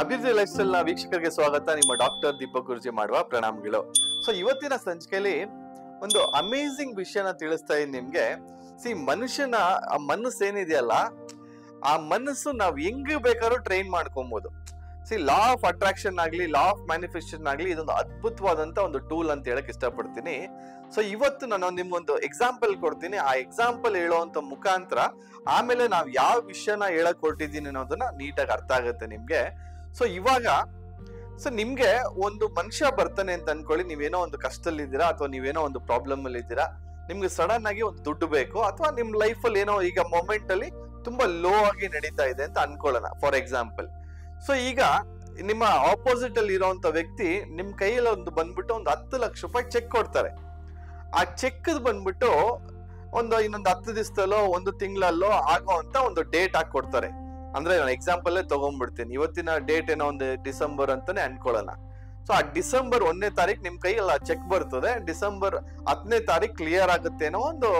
ಅಭಿವೃದ್ಧಿ life style ನ ವೀಕ್ಷಕರಿಗೆ ಸ್ವಾಗತ. ನಿಮ್ಮ ಡಾಕ್ಟರ್ ದೀಪಕ್ ಗುರುಜಿ ಮಾಡುವ ಪ್ರಣಾಮಗಳು. ಸೊ ಇವತ್ತಿನ ಸಂಚಿಕೆಯಲ್ಲಿ ಒಂದು ಅಮೇಸಿಂಗ್ ವಿಷಯನ ತಿಳಿಸ್ತಾ ಇದ್ದೀನಿ ನಿಮ್ಗೆ. ಮನುಷ್ಯನ ಆ ಮನಸ್ಸು ಏನಿದೆಯಲ್ಲ, ಆ ಮನಸ್ಸು ನಾವ್ ಹೆಂಗ್ ಬೇಕಾದ್ರೂ ಟ್ರೈನ್ ಮಾಡ್ಕೊಬಹುದು. ಲಾ ಆಫ್ ಅಟ್ರಾಕ್ಷನ್ ಆಗ್ಲಿ, ಲಾ ಆಫ್ ಮ್ಯಾನಿಫೆಸ್ಟೇಷನ್ ಆಗ್ಲಿ, ಇದೊಂದು ಅದ್ಭುತವಾದಂತ ಒಂದು ಟೂಲ್ ಅಂತ ಹೇಳಕ್ ಇಷ್ಟಪಡ್ತೀನಿ. ಸೊ ಇವತ್ತು ನಾನು ನಿಮ್ಗೊಂದು ಎಕ್ಸಾಂಪಲ್ ಕೊಡ್ತೀನಿ. ಆ ಎಕ್ಸಾಂಪಲ್ ಹೇಳೋಂತ ಮುಖಾಂತರ ಆಮೇಲೆ ನಾವ್ ಯಾವ ವಿಷಯನ ಹೇಳಕ್ ಹೊರಟಿದ್ದೀನಿ ಅನ್ನೋದನ್ನ ನೀಟಾಗಿ ಅರ್ಥ ಆಗುತ್ತೆ ನಿಮ್ಗೆ. ಸೊ ಇವಾಗ ನಿಮ್ಗೆ ಒಂದು ಮನುಷ್ಯ ಬರ್ತಾನೆ ಅಂತ ಅನ್ಕೊಳ್ಳಿ. ನೀವೇನೋ ಒಂದು ಕಷ್ಟದಲ್ಲಿ ಇದ್ದೀರಾ, ಅಥವಾ ನೀವೇನೋ ಒಂದು ಪ್ರಾಬ್ಲಮ್ ಅಲ್ಲಿ ಇದ್ದೀರಾ. ನಿಮ್ಗೆ ಸಡನ್ ಆಗಿ ಒಂದು ದುಡ್ಡು ಬೇಕು, ಅಥವಾ ನಿಮ್ ಲೈಫ್ ಅಲ್ಲಿ ಏನೋ ಈಗ ಮೊಮೆಂಟ್ ಅಲ್ಲಿ ತುಂಬಾ ಲೋ ಆಗಿ ನಡೀತಾ ಇದೆ ಅಂತ ಅನ್ಕೊಳ್ಳೋಣ, ಫಾರ್ ಎಕ್ಸಾಂಪಲ್. ಸೊ ಈಗ ನಿಮ್ಮ ಆಪೋಸಿಟ್ ಅಲ್ಲಿ ಇರೋಂತ ವ್ಯಕ್ತಿ ನಿಮ್ ಕೈಯಲ್ಲಿ ಒಂದು ಬಂದ್ಬಿಟ್ಟು ಒಂದು 10 ಲಕ್ಷ ರೂಪಾಯಿ ಚೆಕ್ ಕೊಡ್ತಾರೆ. ಆ ಚೆಕ್ ಬಂದ್ಬಿಟ್ಟು ಇನ್ನೊಂದು 10 ದಿವಸದಲ್ಲೋ 1 ತಿಂಗಳಲ್ಲೋ ಆಗೋ ಅಂತ ಒಂದು ಡೇಟ್ ಹಾಕಿ ಕೊಡ್ತಾರೆ. ಅಂದ್ರೆ ನಾನು ಎಕ್ಸಾಂಪಲ್ ತಗೊಂಡ್ಬಿಡ್ತೀನಿ. ಇವತ್ತಿನ ಡೇಟ್ ಏನೋ ಒಂದು ಡಿಸೆಂಬರ್ ಅಂತಾನೆ ಅನ್ಕೊಳ್ಳೋಣ. ಸೊ ಆ ಡಿಸೆಂಬರ್ 1ನೇ ತಾರೀಕು ನಿಮ್ ಕೈಯಲ್ಲಿ ಚೆಕ್ ಬರ್ತದೆ. ಡಿಸೆಂಬರ್ 10ನೇ ತಾರೀಕು ಕ್ಲಿಯರ್ ಆಗುತ್ತೆ ಅನ್ನೋ ಒಂದು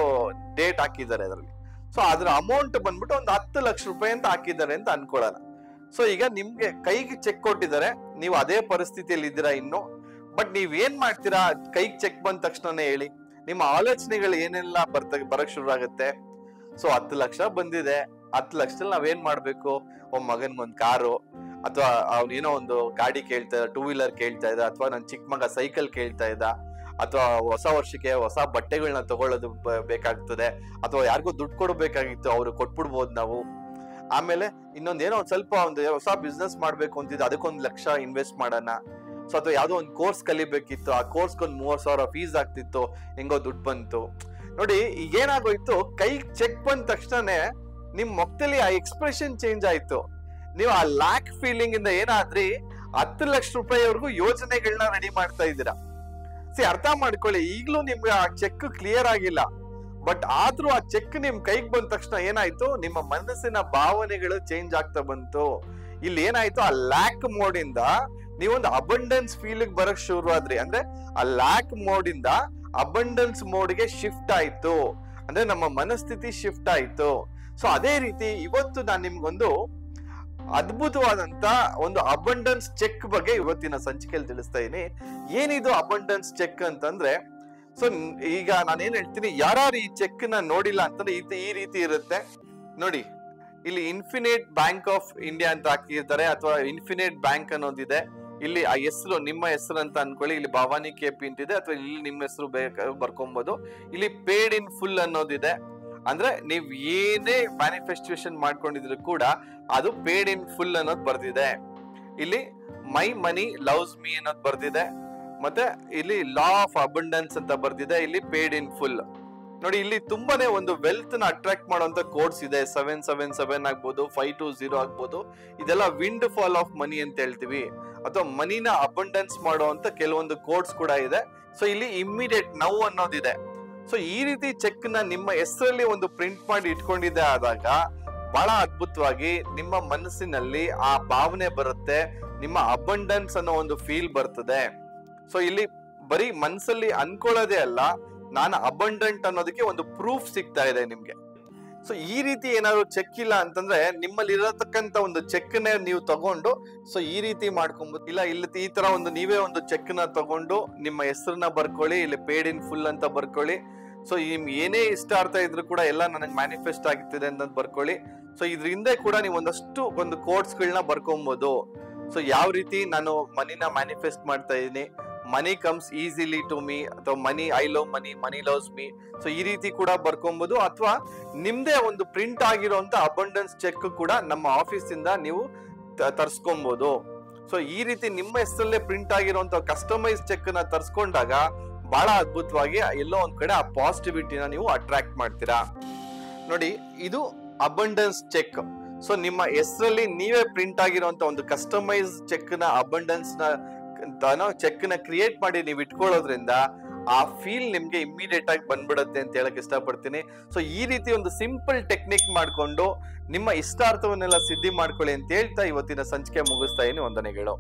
ಡೇಟ್ ಹಾಕಿದ್ದಾರೆ ಅದರಲ್ಲಿ. ಸೊ ಅದ್ರ ಅಮೌಂಟ್ ಬಂದ್ಬಿಟ್ಟು ಒಂದು 10 ಲಕ್ಷ ರೂಪಾಯಿ ಅಂತ ಹಾಕಿದ್ದಾರೆ ಅಂತ ಅನ್ಕೊಳ್ಳೋಣ. ಸೊ ಈಗ ನಿಮ್ಗೆ ಕೈಗೆ ಚೆಕ್ ಕೊಟ್ಟಿದ್ದಾರೆ, ನೀವು ಅದೇ ಪರಿಸ್ಥಿತಿಯಲ್ಲಿ ಇದ್ದೀರಾ ಇನ್ನು. ಬಟ್ ನೀವ್ ಏನ್ ಮಾಡ್ತೀರಾ? ಕೈಗೆ ಚೆಕ್ ಬಂದ ತಕ್ಷಣನೇ ಹೇಳಿ, ನಿಮ್ಮ ಆಲೋಚನೆಗಳು ಏನೆಲ್ಲ ಬರಕ್ ಶುರು ಆಗುತ್ತೆ. ಸೊ 10 ಲಕ್ಷ ಬಂದಿದೆ, 10 ಲಕ್ಷದಲ್ಲಿ ನಾವೇನ್ ಮಾಡ್ಬೇಕು? ಮಗನ್ಗೊಂದ್ ಕಾರು, ಅಥವಾ ಅವನೇನೋ ಒಂದು ಗಾಡಿ ಕೇಳ್ತಾ ಇದ್ದ, 2 ವೀಲರ್ ಕೇಳ್ತಾ ಇದ್ದ, ಅಥವಾ ನನ್ ಚಿಕ್ಕ ಮಗ ಸೈಕಲ್ ಕೇಳ್ತಾ ಇದ್ದ, ಅಥವಾ ಹೊಸ ವರ್ಷಕ್ಕೆ ಹೊಸ ಬಟ್ಟೆಗಳನ್ನ ತಗೊಳ್ಳೋದು ಬೇಕಾಗ್ತದೆ, ಅಥವಾ ಯಾರಿಗೂ ದುಡ್ಡು ಕೊಡ್ಬೇಕಾಗಿತ್ತು, ಅವ್ರು ಕೊಟ್ಬಿಡ್ಬೋದು ನಾವು. ಆಮೇಲೆ ಇನ್ನೊಂದೇನೋ ಒಂದ್ ಸ್ವಲ್ಪ ಒಂದು ಹೊಸ ಬಿಸ್ನೆಸ್ ಮಾಡ್ಬೇಕು ಅಂತಿದ್ದು, ಅದಕ್ಕೊಂದ್ 1 ಲಕ್ಷ ಇನ್ವೆಸ್ಟ್ ಮಾಡೋಣ. ಸೊ ಅಥವಾ ಯಾವ್ದೋ ಒಂದು ಕೋರ್ಸ್ ಕಲಿಬೇಕಿತ್ತು, ಆ ಕೋರ್ಸ್ಗೊಂದು 30,000 ಫೀಸ್ ಆಗ್ತಿತ್ತು, ಹೆಂಗೋ ದುಡ್ಡು ಬಂತು. ನೋಡಿ ಈಗ ಏನಾಗೋಯ್ತು, ಕೈ ಚೆಕ್ ಬಂದ ತಕ್ಷಣನೇ ನಿಮ್ ಮೊತ್ತಲ್ಲಿ ಆ ಎಕ್ಸ್ಪ್ರೆಷನ್ ಚೇಂಜ್ ಆಯ್ತು. ನೀವು ಆ ಲ್ಯಾಕ್ ಫೀಲಿಂಗ್ ಇಂದ ಏನಾದ್ರಿ 10 ಲಕ್ಷ ರೂಪಾಯಿವರೆಗೂ ಯೋಜನೆಗಳನ್ನ ರೆಡಿ ಮಾಡ್ತಾ ಇದ್ದೀರಾ. ಅರ್ಥ ಮಾಡ್ಕೊಳ್ಳಿ, ಈಗ್ಲೂ ನಿಮ್ಗೆ ಆ ಚೆಕ್ ಕ್ಲಿಯರ್ ಆಗಿಲ್ಲ. ಬಟ್ ಆದ್ರೂ ಆ ಚೆಕ್ ನಿಮ್ ಕೈಗೆ ಬಂದ ತಕ್ಷಣ ಏನಾಯ್ತು, ನಿಮ್ಮ ಮನಸ್ಸಿನ ಭಾವನೆಗಳು ಚೇಂಜ್ ಆಗ್ತಾ ಬಂತು. ಇಲ್ಲಿ ಏನಾಯ್ತು, ಆ ಲ್ಯಾಕ್ ಮೋಡ್ ಇಂದ ನೀವೊಂದು ಅಬಂಡೆನ್ಸ್ ಫೀಲ್ ಬರಕ್ ಶುರು ಆದ್ರಿ. ಅಂದ್ರೆ ಆ ಲ್ಯಾಕ್ ಮೋಡ್ ಇಂದ ಅಬಂಡೆನ್ಸ್ ಮೋಡ್ಗೆ ಶಿಫ್ಟ್ ಆಯ್ತು. ಅಂದ್ರೆ ನಮ್ಮ ಮನಸ್ಥಿತಿ ಶಿಫ್ಟ್ ಆಯ್ತು. ಸೊ ಅದೇ ರೀತಿ ಇವತ್ತು ನಾನು ನಿಮ್ಗೊಂದು ಅದ್ಭುತವಾದಂತ ಒಂದು ಅಬಂಡೆನ್ಸ್ ಚೆಕ್ ಬಗ್ಗೆ ಇವತ್ತಿನ ಸಂಚಿಕೆಯಲ್ಲಿ ತಿಳಿಸ್ತಾ ಇದೀನಿ. ಏನಿದು ಅಬಂಡೆನ್ಸ್ ಚೆಕ್ ಅಂತಂದ್ರೆ, ಸೊ ಈಗ ನಾನೇನ್ ಹೇಳ್ತೀನಿ, ಯಾರು ಈ ಚೆಕ್ ನ ನೋಡಿಲ್ಲ ಅಂತಂದ್ರೆ ಈ ರೀತಿ ಇರುತ್ತೆ ನೋಡಿ. ಇಲ್ಲಿ ಇನ್ಫಿನಿಟ್ ಬ್ಯಾಂಕ್ ಆಫ್ ಇಂಡಿಯಾ ಅಂತ ಹಾಕಿರ್ತಾರೆ, ಅಥವಾ ಇನ್ಫಿನಿಟ್ ಬ್ಯಾಂಕ್ ಅನ್ನೋದಿದೆ. ಇಲ್ಲಿ ಆ ಹೆಸರು ನಿಮ್ಮ ಹೆಸರು ಅಂತ ಅನ್ಕೊಳ್ಳಿ. ಇಲ್ಲಿ ಭವಾನಿ KP ಅಂತಿದೆ, ಅಥವಾ ಇಲ್ಲಿ ನಿಮ್ಮ ಹೆಸರು ಬರ್ಕೊಬಹುದು. ಇಲ್ಲಿ ಪೇಡ್ ಇನ್ ಫುಲ್ ಅನ್ನೋದಿದೆ. ಅಂದ್ರೆ ನೀವ್ ಏನೇ ಮ್ಯಾನಿಫೆಸ್ಟೇಷನ್ ಮಾಡ್ಕೊಂಡಿದ್ರು ಕೂಡ ಅದು ಪೇಡ್ ಇನ್ ಫುಲ್ ಅನ್ನೋದು ಬರ್ದಿದೆ. ಇಲ್ಲಿ ಮೈ ಮನಿ ಲವ್ಸ್ ಮೀ ಅನ್ನೋದು ಬರ್ದಿದೆ. ಮತ್ತೆ ಇಲ್ಲಿ ಲಾ ಆಫ್ ಅಬಂಡೆನ್ಸ್ ಅಂತ ಬರ್ದಿದೆ. ಇಲ್ಲಿ ಪೇಡ್ ಇನ್ ಫುಲ್ ನೋಡಿ. ಇಲ್ಲಿ ತುಂಬಾನೇ ಒಂದು ವೆಲ್ತ್ ನ ಅಟ್ರಾಕ್ಟ್ ಮಾಡುವಂತ ಕೋಡ್ಸ್ ಇದೆ. 777 ಆಗ್ಬೋದು, 520 ಆಗ್ಬೋದು. ಇದೆಲ್ಲ ವಿಂಡ್ ಫಾಲ್ ಆಫ್ ಮನಿ ಅಂತ ಹೇಳ್ತೀವಿ, ಅಥವಾ ಮನಿನ ಅಬಂಡೆನ್ಸ್ ಮಾಡುವಂತ ಕೆಲವೊಂದು ಕೋಡ್ಸ್ ಕೂಡ ಇದೆ. ಸೊ ಇಲ್ಲಿ ಇಮ್ಮಿಡಿಯೇಟ್ ನೌ ಅನ್ನೋದಿದೆ. ಸೊ ಈ ರೀತಿ ಚೆಕ್ ನ ನಿಮ್ಮ ಹೆಸರಲ್ಲಿ ಒಂದು ಪ್ರಿಂಟ್ ಮಾಡಿ ಇಟ್ಕೊಂಡಿದ್ದೆ ಆದಾಗ ಬಹಳ ಅದ್ಭುತವಾಗಿ ನಿಮ್ಮ ಮನಸ್ಸಿನಲ್ಲಿ ಆ ಭಾವನೆ ಬರುತ್ತೆ. ನಿಮ್ಮ ಅಬಂಡೆನ್ಸ್ ಅನ್ನೋ ಒಂದು ಫೀಲ್ ಬರ್ತದೆ. ಸೊ ಇಲ್ಲಿ ಬರೀ ಮನ್ಸಲ್ಲಿ ಅನ್ಕೊಳ್ಳೋದೇ ಅಲ್ಲ, ನಾನು ಅಬಂಡೆಂಟ್ ಅನ್ನೋದಕ್ಕೆ ಒಂದು ಪ್ರೂಫ್ ಸಿಗ್ತಾ ಇದೆ ನಿಮ್ಗೆ. ಸೊ ಈ ರೀತಿ ಏನಾದ್ರು ಚೆಕ್ ಇಲ್ಲ ಅಂತಂದ್ರೆ ನಿಮ್ಮಲ್ಲಿ ಇರತಕ್ಕಂತ ಒಂದು ಚೆಕ್ ನೇ ನೀವು ತಗೊಂಡು ಸೊ ಈ ರೀತಿ ಮಾಡ್ಕೊಬಹುದು. ಇಲ್ಲ ಈ ತರ ಒಂದು ನೀವೇ ಒಂದು ಚೆಕ್ ನ ತಗೊಂಡು ನಿಮ್ಮ ಹೆಸರನ್ನ ಬರ್ಕೊಳ್ಳಿ. ಇಲ್ಲಿ ಪೇಡ್ ಇನ್ ಫುಲ್ ಅಂತ ಬರ್ಕೊಳ್ಳಿ. ಸೊ ಏನೇ ಇಷ್ಟಾರ್ಥ ಇದ್ರು ಕೂಡ ಎಲ್ಲ ನನಗೆ ಮ್ಯಾನಿಫೆಸ್ಟ್ ಆಗ್ತಿದೆ ಅಂತ ಬರ್ಕೊಳ್ಳಿ. ಸೊ ಇದ್ರ ಹಿಂದೆ ಕೂಡ ನೀವು ಒಂದಷ್ಟು ಒಂದು ಕೋಡ್ಸ್ ಗಳನ್ನ ಬರ್ಕೊಬಹುದು. ಸೊ ಯಾವ ರೀತಿ ನಾನು ಮನಿನ ಮ್ಯಾನಿಫೆಸ್ಟ್ ಮಾಡ್ತಾ ಇದೀನಿ, money comes easily to me, ಅಥವಾ money I love money, money loves me. So ಈ ರೀತಿ ಕೂಡ ಬರ್ಕೊಬಹುದು. ಅಥವಾ ನಿಮ್ದೇ ಒಂದು ಪ್ರಿಂಟ್ ಆಗಿರುವಂತ ಅಬಂಡೆನ್ಸ್ ಚೆಕ್ ಕೂಡ ನಮ್ಮ ಆಫೀಸ್ ಇಂದ ನೀವು ತರ್ಸ್ಕೊಬಹುದು. ಸೊ ಈ ರೀತಿ ನಿಮ್ಮ ಹೆಸರಲ್ಲೇ ಪ್ರಿಂಟ್ ಆಗಿರುವಂತ ಕಸ್ಟಮೈಸ್ ಚೆಕ್ ನ ತರ್ಸ್ಕೊಂಡಾಗ ಬಹಳ ಅದ್ಭುತವಾಗಿ ಎಲ್ಲೋ ಒಂದ್ ಕಡೆ ಆ ಪಾಸಿಟಿವಿಟಿನ ನೀವು ಅಟ್ರಾಕ್ಟ್ ಮಾಡ್ತೀರಾ. ನೋಡಿ, ಇದು ಅಬಂಡೆನ್ಸ್ ಚೆಕ್. ಸೊ ನಿಮ್ಮ ಹೆಸರಲ್ಲಿ ನೀವೇ ಪ್ರಿಂಟ್ ಆಗಿರುವಂತ ಒಂದು ಕಸ್ಟಮೈಸ್ ಚೆಕ್ ನ ಅಬಂಡೆನ್ಸ್ ನ ಚೆಕ್ ನ ಕ್ರಿಯೇಟ್ ಮಾಡಿ ನೀವು ಇಟ್ಕೊಳ್ಳೋದ್ರಿಂದ ಆ ಫೀಲ್ ನಿಮ್ಗೆ ಇಮ್ಮಿಡಿಯೇಟ್ ಆಗಿ ಬಂದ್ಬಿಡುತ್ತೆ ಅಂತ ಹೇಳಕ್ ಇಷ್ಟಪಡ್ತೀನಿ. ಸೊ ಈ ರೀತಿ ಒಂದು ಸಿಂಪಲ್ ಟೆಕ್ನಿಕ್ ಮಾಡ್ಕೊಂಡು ನಿಮ್ಮ ಇಷ್ಟಾರ್ಥವನ್ನೆಲ್ಲ ಸಿದ್ಧಿ ಮಾಡ್ಕೊಳ್ಳಿ ಅಂತ ಹೇಳ್ತಾ ಇವತ್ತಿನ ಸಂಚಿಕೆ ಮುಗಿಸ್ತಾ ಇದೀನಿ. ವಂದನೆಗಳು.